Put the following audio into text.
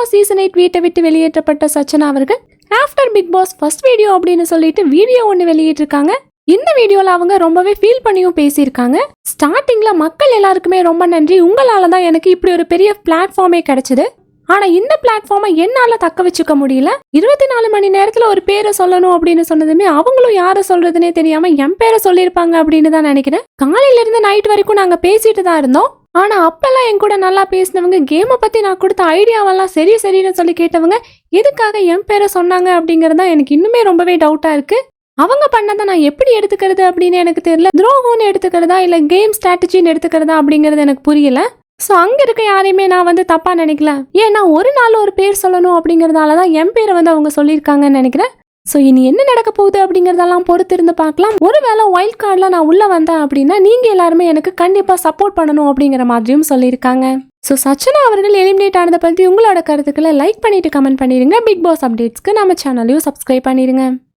Boss season 8 வீட்டை விட்டு வெளியேற்றப்பட்ட சச்சனா அவர்கள் after Bigg Boss first video அப்படின்னு சொல்லிட்டு வீடியோ ஒன்று வெளியிட்டிருக்காங்க. இந்த வீடியோல அவங்க ரொம்பவே ஃபீல் பண்ணியும் பேசியிருக்காங்க. ஸ்டார்டிங்ல மக்கள் எல்லாருக்குமே ரொம்ப நன்றி, உங்களால தான் எனக்கு இப்படி ஒரு பெரிய பிளாட்ஃபார்மே கிடைச்சது. ஆனா இந்த பிளாட்ஃபார்மை என்னால தக்க வச்சுக்க முடியல. 24 மணி நேரத்துல ஒரு பேரை சொல்லணும் அப்படின்னு சொன்னதுமே அவங்களும் யாரை சொல்றதுன்னே தெரியாம என் பேரை சொல்லியிருப்பாங்க அப்படின்னு தான் நினைக்கிறேன். காலையில இருந்து நைட் வரைக்கும் நாங்க பேசிட்டு தான் இருந்தோம். ஆனா அப்பெல்லாம் என் கூட நல்லா பேசினவங்க, கேமை பத்தி நான் கொடுத்த ஐடியாவெல்லாம் சரி சரின்னு சொல்லி கேட்டவங்க எதுக்காக என் பேரை சொன்னாங்க அப்படிங்கறதா எனக்கு இன்னுமே ரொம்பவே டவுட்டா இருக்கு. அவங்க பண்ணதை நான் எப்படி எடுத்துக்கிறது அப்படின்னு எனக்கு தெரியல. துரோகம்னு எடுத்துக்கிறதா இல்ல கேம் ஸ்ட்ராட்டஜின்னு எடுத்துக்கிறதா அப்படிங்கறது எனக்கு புரியல. ஸோ அங்கே இருக்க யாரையுமே நான் தப்பாக நினைக்கல. ஏன்னா ஒரு நாள் ஒரு பேர் சொல்லணும் அப்படிங்கிறதால தான் என் பேரை அவங்க சொல்லியிருக்காங்கன்னு நினைக்கிறேன். ஸோ இனி என்ன நடக்க போகுது அப்படிங்கிறதெல்லாம் பொறுத்து இருந்து பார்க்கலாம். ஒருவேளை வைல்ட் கார்டில் நான் உள்ளே வந்தேன் அப்படின்னா நீங்கள் எல்லாருமே எனக்கு கண்டிப்பாக சப்போர்ட் பண்ணணும் அப்படிங்கிற மாதிரியும் சொல்லியிருக்காங்க. ஸோ சச்சனா அவர்கள் எலிமினேட் ஆனதை பற்றி உங்களோட கருத்துக்களை லைக் பண்ணிட்டு கமெண்ட் பண்ணிடுங்க. பிக் பாஸ் அப்டேட்ஸ்க்கு நம்ம சேனலையும் சப்ஸ்கிரைப் பண்ணிடுங்க.